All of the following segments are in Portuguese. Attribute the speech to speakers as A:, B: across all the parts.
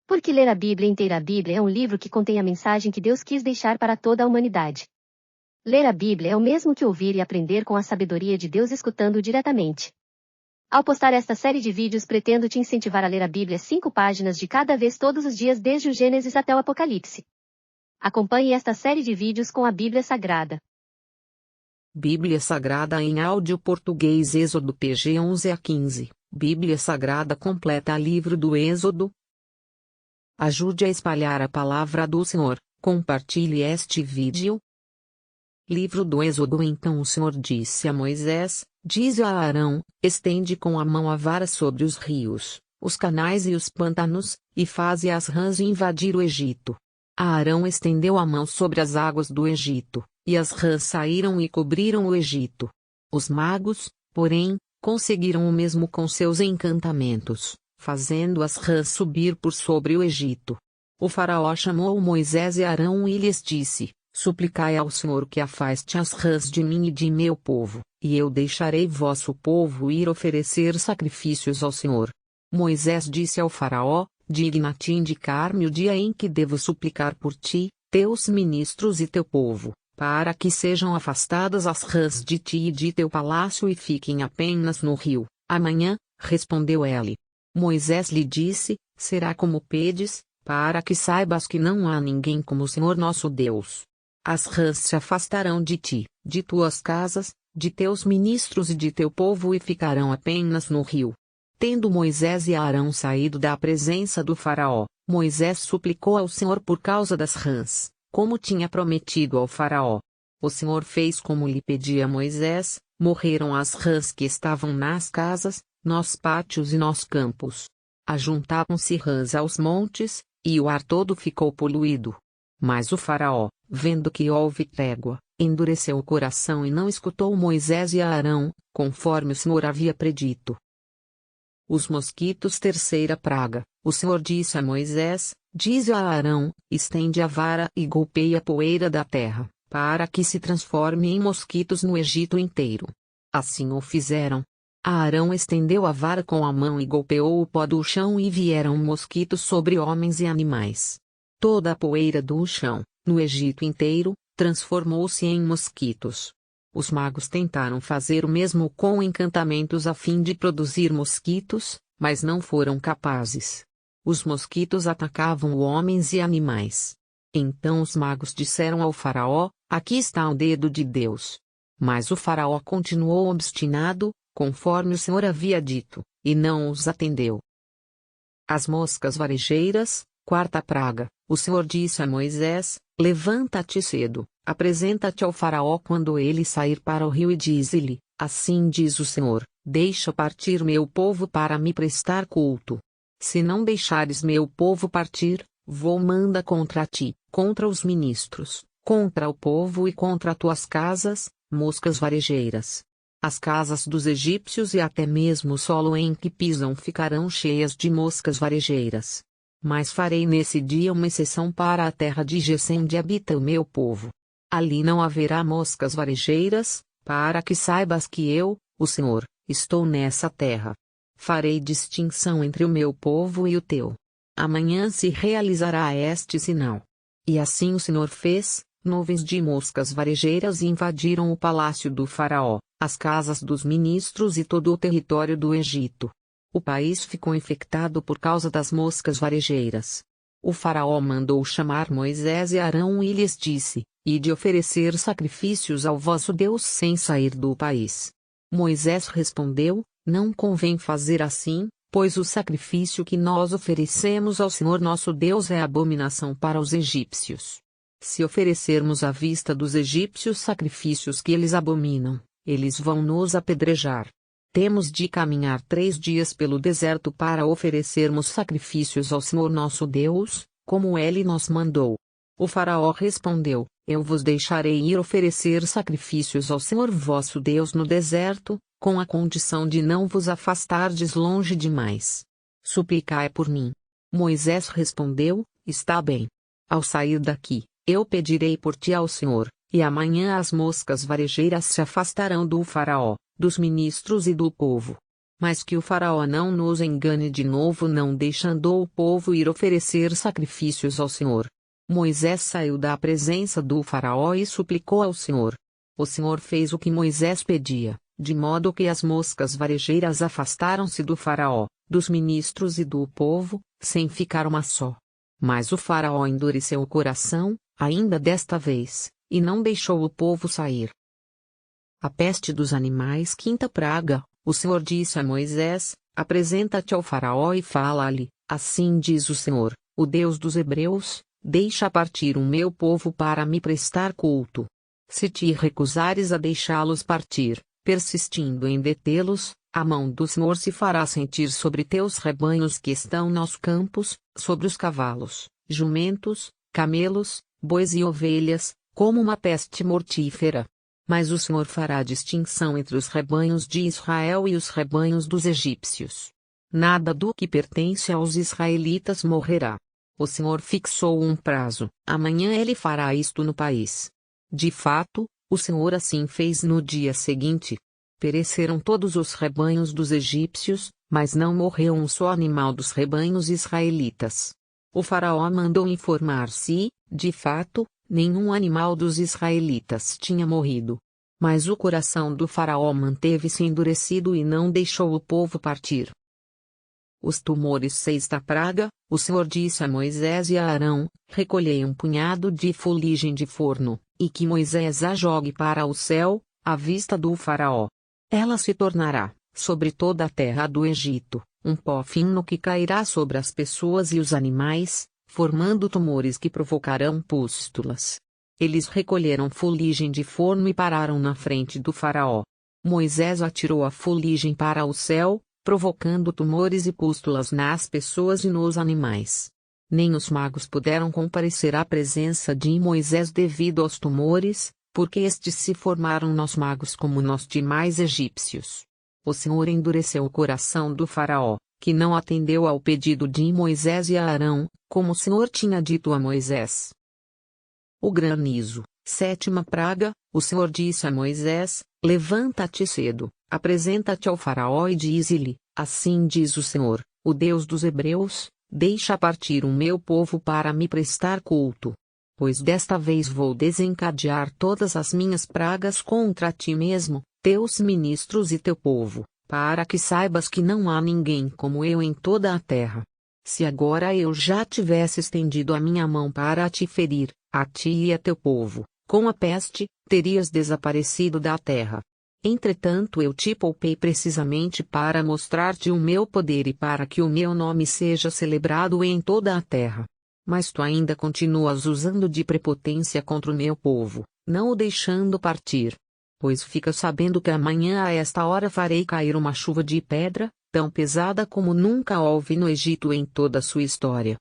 A: Porque ler a Bíblia inteira. A Bíblia é um livro que contém a mensagem que Deus quis deixar para toda a humanidade. Ler a Bíblia é o mesmo que ouvir e aprender com a sabedoria de Deus escutando diretamente. Ao postar esta série de vídeos, pretendo te incentivar a ler a Bíblia 5 páginas de cada vez todos os dias desde o Gênesis até o Apocalipse. Acompanhe esta série de vídeos com a Bíblia Sagrada.
B: Bíblia Sagrada em áudio português Êxodo PG 11 a 15. Bíblia Sagrada completa livro do Êxodo. Ajude a espalhar a palavra do Senhor. Compartilhe este vídeo. Livro do Êxodo. Então o Senhor disse a Moisés: dize a Arão, estende com a mão a vara sobre os rios, os canais e os pântanos, e faze as rãs invadir o Egito. Arão estendeu a mão sobre as águas do Egito, e as rãs saíram e cobriram o Egito. Os magos, porém, conseguiram o mesmo com seus encantamentos, fazendo as rãs subir por sobre o Egito. O faraó chamou Moisés e Arão e lhes disse: suplicai ao Senhor que afaste as rãs de mim e de meu povo, e eu deixarei vosso povo ir oferecer sacrifícios ao Senhor. Moisés disse ao faraó: digna-te indicar-me o dia em que devo suplicar por ti, teus ministros e teu povo, para que sejam afastadas as rãs de ti e de teu palácio e fiquem apenas no rio. Amanhã, respondeu ele. Moisés lhe disse: será como pedes, para que saibas que não há ninguém como o Senhor nosso Deus. As rãs se afastarão de ti, de tuas casas, de teus ministros e de teu povo e ficarão apenas no rio. Tendo Moisés e Arão saído da presença do faraó, Moisés suplicou ao Senhor por causa das rãs, como tinha prometido ao faraó. O Senhor fez como lhe pedia Moisés, morreram as rãs que estavam nas casas, nos pátios e nos campos. Ajuntavam-se rãs aos montes, e o ar todo ficou poluído. Mas o faraó, vendo que houve trégua, endureceu o coração e não escutou Moisés e Arão, conforme o Senhor havia predito. Os mosquitos. Terceira praga. O Senhor disse a Moisés: dize a Arão, estende a vara e golpeie a poeira da terra, para que se transforme em mosquitos no Egito inteiro. Assim o fizeram. Arão estendeu a vara com a mão e golpeou o pó do chão e vieram mosquitos sobre homens e animais. Toda a poeira do chão, no Egito inteiro, transformou-se em mosquitos. Os magos tentaram fazer o mesmo com encantamentos a fim de produzir mosquitos, mas não foram capazes. Os mosquitos atacavam homens e animais. Então os magos disseram ao faraó: aqui está o dedo de Deus. Mas o faraó continuou obstinado, conforme o Senhor havia dito, e não os atendeu. As moscas varejeiras. Quarta praga. O Senhor disse a Moisés: levanta-te cedo, apresenta-te ao faraó quando ele sair para o rio e dize-lhe: assim diz o Senhor, deixa partir meu povo para me prestar culto. Se não deixares meu povo partir, vou manda contra ti, contra os ministros, contra o povo e contra tuas casas, moscas varejeiras. As casas dos egípcios e até mesmo o solo em que pisam ficarão cheias de moscas varejeiras. Mas farei nesse dia uma exceção para a terra de Gessém onde habita o meu povo. Ali não haverá moscas varejeiras, para que saibas que eu, o Senhor, estou nessa terra. Farei distinção entre o meu povo e o teu. Amanhã se realizará este sinal. E assim o Senhor fez, nuvens de moscas varejeiras invadiram o palácio do faraó, as casas dos ministros e todo o território do Egito. O país ficou infectado por causa das moscas varejeiras. O faraó mandou chamar Moisés e Arão e lhes disse: ide oferecer sacrifícios ao vosso Deus sem sair do país. Moisés respondeu: não convém fazer assim, pois o sacrifício que nós oferecemos ao Senhor nosso Deus é abominação para os egípcios. Se oferecermos à vista dos egípcios sacrifícios que eles abominam, eles vão nos apedrejar. Temos de caminhar 3 dias pelo deserto para oferecermos sacrifícios ao Senhor nosso Deus, como ele nos mandou. O faraó respondeu: eu vos deixarei ir oferecer sacrifícios ao Senhor vosso Deus no deserto, com a condição de não vos afastardes longe demais. Suplicai por mim. Moisés respondeu: está bem. Ao sair daqui, eu pedirei por ti ao Senhor, e amanhã as moscas varejeiras se afastarão do faraó, dos ministros e do povo. Mas que o faraó não nos engane de novo, não deixando o povo ir oferecer sacrifícios ao Senhor. Moisés saiu da presença do faraó e suplicou ao Senhor. O Senhor fez o que Moisés pedia, de modo que as moscas varejeiras afastaram-se do faraó, dos ministros e do povo, sem ficar uma só. Mas o faraó endureceu o coração, ainda desta vez, e não deixou o povo sair. A peste dos animais, quinta praga. O Senhor disse a Moisés: apresenta-te ao faraó e fala-lhe, assim diz o Senhor, o Deus dos Hebreus, deixa partir o meu povo para me prestar culto. Se te recusares a deixá-los partir, persistindo em detê-los, a mão do Senhor se fará sentir sobre teus rebanhos que estão nos campos, sobre os cavalos, jumentos, camelos, bois e ovelhas, como uma peste mortífera. Mas o Senhor fará distinção entre os rebanhos de Israel e os rebanhos dos egípcios. Nada do que pertence aos israelitas morrerá. O Senhor fixou um prazo, amanhã ele fará isto no país. De fato, o Senhor assim fez no dia seguinte. Pereceram todos os rebanhos dos egípcios, mas não morreu um só animal dos rebanhos israelitas. O faraó mandou informar se, de fato, nenhum animal dos israelitas tinha morrido. Mas o coração do faraó manteve-se endurecido e não deixou o povo partir. Os tumores sexta praga. O Senhor disse a Moisés e a Arão: recolhei um punhado de fuligem de forno, e que Moisés a jogue para o céu, à vista do faraó. Ela se tornará, sobre toda a terra do Egito, um pó fino que cairá sobre as pessoas e os animais, formando tumores que provocarão pústulas. Eles recolheram fuligem de forno e pararam na frente do faraó. Moisés atirou a fuligem para o céu, provocando tumores e pústulas nas pessoas e nos animais. Nem os magos puderam comparecer à presença de Moisés devido aos tumores, porque estes se formaram nos magos como nos demais egípcios. O Senhor endureceu o coração do faraó, que não atendeu ao pedido de Moisés e Arão, como o Senhor tinha dito a Moisés. O granizo, sétima praga. O Senhor disse a Moisés: levanta-te cedo, apresenta-te ao faraó e dize-lhe, assim diz o Senhor, o Deus dos Hebreus, deixa partir o meu povo para me prestar culto. Pois desta vez vou desencadear todas as minhas pragas contra ti mesmo, teus ministros e teu povo, para que saibas que não há ninguém como eu em toda a terra. Se agora eu já tivesse estendido a minha mão para te ferir, a ti e a teu povo, com a peste, terias desaparecido da terra. Entretanto eu te poupei precisamente para mostrar-te o meu poder e para que o meu nome seja celebrado em toda a terra. Mas tu ainda continuas usando de prepotência contra o meu povo, não o deixando partir. Pois fica sabendo que amanhã a esta hora farei cair uma chuva de pedra, tão pesada como nunca houve no Egito em toda a sua história.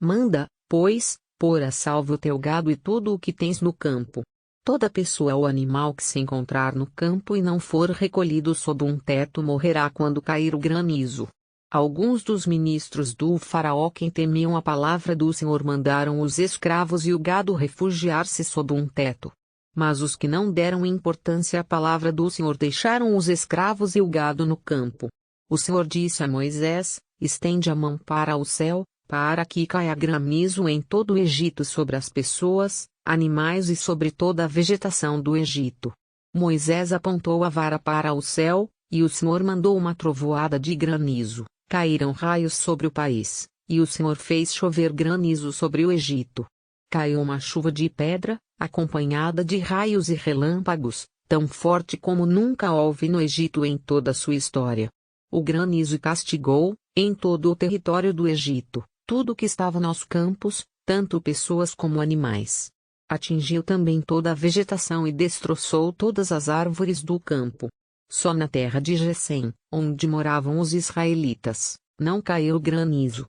B: Manda, pois, pôr a salvo o teu gado e tudo o que tens no campo. Toda pessoa ou animal que se encontrar no campo e não for recolhido sob um teto morrerá quando cair o granizo. Alguns dos ministros do faraó que temiam a palavra do Senhor mandaram os escravos e o gado refugiar-se sob um teto. Mas os que não deram importância à palavra do Senhor deixaram os escravos e o gado no campo. O Senhor disse a Moisés: estende a mão para o céu, para que caia granizo em todo o Egito sobre as pessoas, animais e sobre toda a vegetação do Egito. Moisés apontou a vara para o céu, e o Senhor mandou uma trovoada de granizo. Caíram raios sobre o país, e o Senhor fez chover granizo sobre o Egito. Caiu uma chuva de pedra, acompanhada de raios e relâmpagos, tão forte como nunca houve no Egito em toda a sua história. O granizo castigou, em todo o território do Egito, tudo que estava nos campos, tanto pessoas como animais. Atingiu também toda a vegetação e destroçou todas as árvores do campo. Só na terra de Gessém, onde moravam os israelitas, não caiu granizo.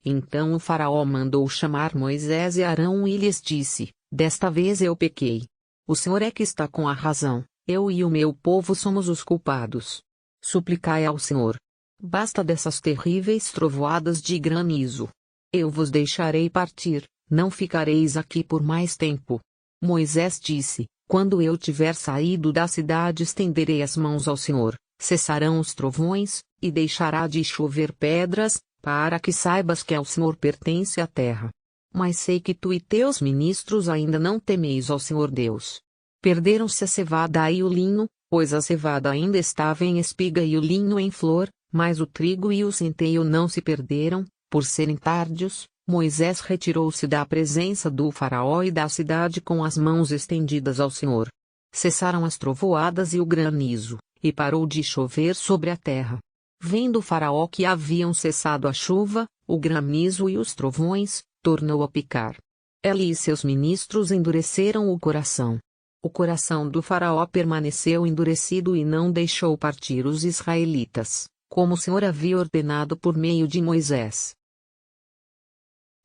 B: Então o faraó mandou chamar Moisés e Arão e lhes disse: desta vez eu pequei. O Senhor é que está com a razão, eu e o meu povo somos os culpados. Suplicai ao Senhor. Basta dessas terríveis trovoadas de granizo. Eu vos deixarei partir, não ficareis aqui por mais tempo. Moisés disse: Quando eu tiver saído da cidade, estenderei as mãos ao Senhor, cessarão os trovões, e deixará de chover pedras, para que saibas que ao Senhor pertence a terra. Mas sei que tu e teus ministros ainda não temeis ao Senhor Deus. Perderam-se a cevada e o linho, pois a cevada ainda estava em espiga e o linho em flor, mas o trigo e o centeio não se perderam, por serem tardios. Moisés retirou-se da presença do faraó e da cidade com as mãos estendidas ao Senhor. Cessaram as trovoadas e o granizo, e parou de chover sobre a terra. Vendo o faraó que haviam cessado a chuva, o granizo e os trovões, tornou a picar. Ele e seus ministros endureceram o coração. O coração do faraó permaneceu endurecido e não deixou partir os israelitas, como o Senhor havia ordenado por meio de Moisés.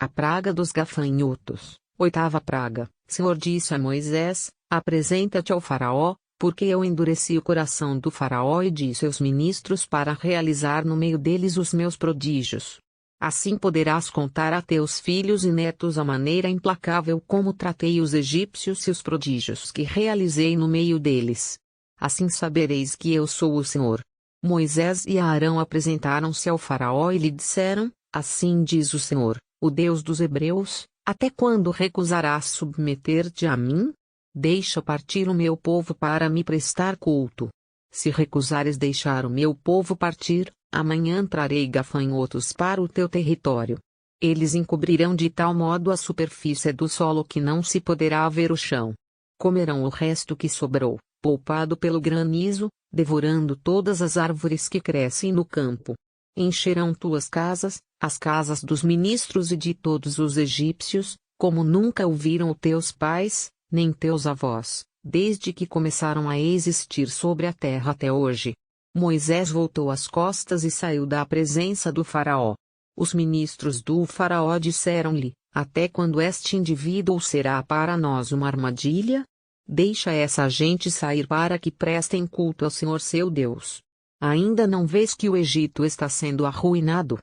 B: A praga dos gafanhotos. Oitava praga. Senhor disse a Moisés: apresenta-te ao faraó, porque eu endureci o coração do faraó e de seus ministros para realizar no meio deles os meus prodígios. Assim poderás contar a teus filhos e netos a maneira implacável como tratei os egípcios e os prodígios que realizei no meio deles. Assim sabereis que eu sou o Senhor. Moisés e Arão apresentaram-se ao faraó e lhe disseram: assim diz o Senhor, o Deus dos hebreus, até quando recusarás submeter-te a mim? Deixa partir o meu povo para me prestar culto. Se recusares deixar o meu povo partir, amanhã trarei gafanhotos para o teu território. Eles encobrirão de tal modo a superfície do solo que não se poderá ver o chão. Comerão o resto que sobrou, poupado pelo granizo, devorando todas as árvores que crescem no campo. Encherão tuas casas, as casas dos ministros e de todos os egípcios, como nunca ouviram os teus pais, nem teus avós, desde que começaram a existir sobre a terra até hoje. Moisés voltou as costas e saiu da presença do faraó. Os ministros do faraó disseram-lhe: até quando este indivíduo será para nós uma armadilha? Deixa essa gente sair para que prestem culto ao Senhor seu Deus. Ainda não vês que o Egito está sendo arruinado?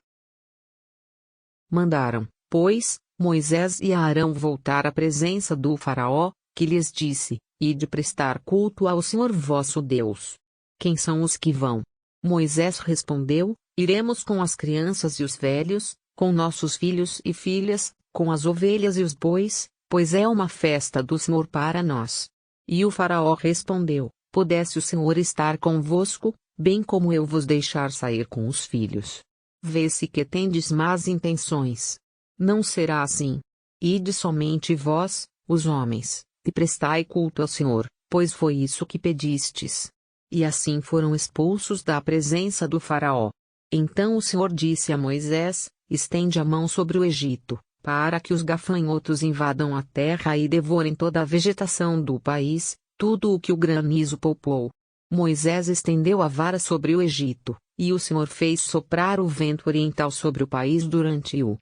B: Mandaram, pois, Moisés e Arão voltar à presença do faraó, que lhes disse: ide prestar culto ao Senhor vosso Deus. Quem são os que vão? Moisés respondeu: iremos com as crianças e os velhos, com nossos filhos e filhas, com as ovelhas e os bois, pois é uma festa do Senhor para nós. E o faraó respondeu: pudesse o Senhor estar convosco, bem como eu vos deixar sair com os filhos. Vê-se que tendes más intenções. Não será assim. Ide somente vós, os homens, e prestai culto ao Senhor, pois foi isso que pedistes. E assim foram expulsos da presença do faraó. Então o Senhor disse a Moisés: estende a mão sobre o Egito, para que os gafanhotos invadam a terra e devorem toda a vegetação do país, tudo o que o granizo poupou. Moisés estendeu a vara sobre o Egito, e o Senhor fez soprar o vento oriental sobre o país durante o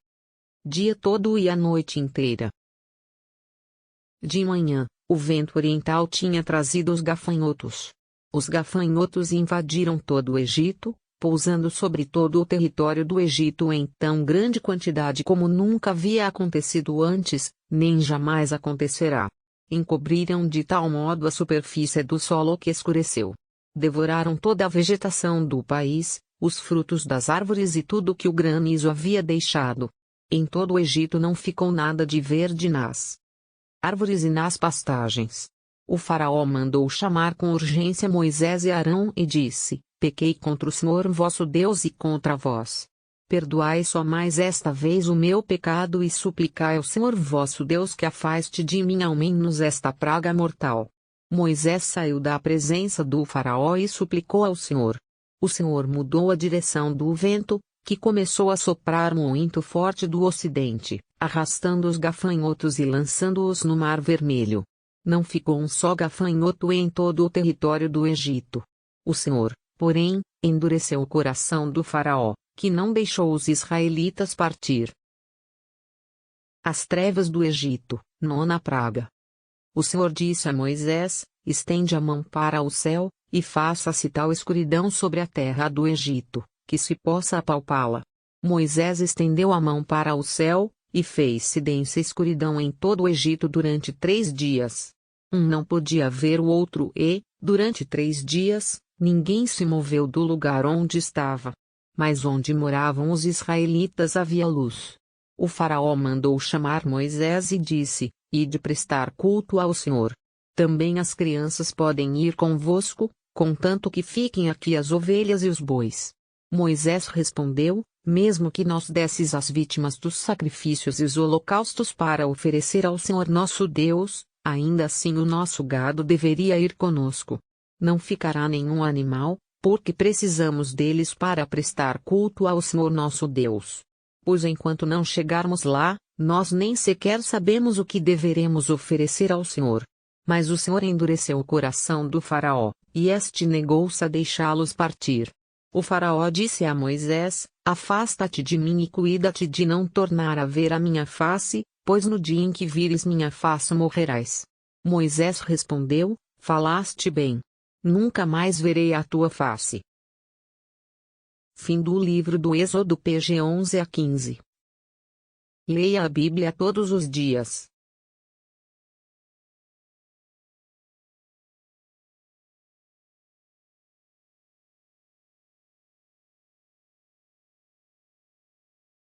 B: dia todo e a noite inteira. De manhã, o vento oriental tinha trazido os gafanhotos. Os gafanhotos invadiram todo o Egito, pousando sobre todo o território do Egito em tão grande quantidade como nunca havia acontecido antes, nem jamais acontecerá. Encobriram de tal modo a superfície do solo que escureceu. Devoraram toda a vegetação do país, os frutos das árvores e tudo que o granizo havia deixado. Em todo o Egito não ficou nada de verde nas árvores e nas pastagens. O faraó mandou chamar com urgência Moisés e Arão e disse: pequei contra o Senhor vosso Deus e contra vós. Perdoai só mais esta vez o meu pecado e suplicai ao Senhor vosso Deus que afaste de mim ao menos esta praga mortal. Moisés saiu da presença do faraó e suplicou ao Senhor. O Senhor mudou a direção do vento, que começou a soprar muito forte do ocidente, arrastando os gafanhotos e lançando-os no Mar Vermelho. Não ficou um só gafanhoto em todo o território do Egito. O Senhor, porém, endureceu o coração do faraó, que não deixou os israelitas partir. As trevas do Egito, nona praga. O Senhor disse a Moisés: estende a mão para o céu, e faça-se tal escuridão sobre a terra do Egito, que se possa apalpá-la. Moisés estendeu a mão para o céu, e fez-se densa escuridão em todo o Egito durante 3 dias. Um não podia ver o outro e, durante 3 dias, ninguém se moveu do lugar onde estava. Mas onde moravam os israelitas havia luz. O faraó mandou chamar Moisés e disse: Ide prestar culto ao Senhor. Também as crianças podem ir convosco, contanto que fiquem aqui as ovelhas e os bois. Moisés respondeu: Mesmo que nós desses as vítimas dos sacrifícios e os holocaustos para oferecer ao Senhor nosso Deus, ainda assim o nosso gado deveria ir conosco. Não ficará nenhum animal, porque precisamos deles para prestar culto ao Senhor nosso Deus. Pois enquanto não chegarmos lá, nós nem sequer sabemos o que deveremos oferecer ao Senhor. Mas o Senhor endureceu o coração do faraó, e este negou-se a deixá-los partir. O faraó disse a Moisés: Afasta-te de mim e cuida-te de não tornar a ver a minha face, pois no dia em que vires minha face morrerás. Moisés respondeu: Falaste bem. Nunca mais verei a tua face. Fim do livro do Êxodo, pg 11 a 15. Leia a Bíblia todos os dias.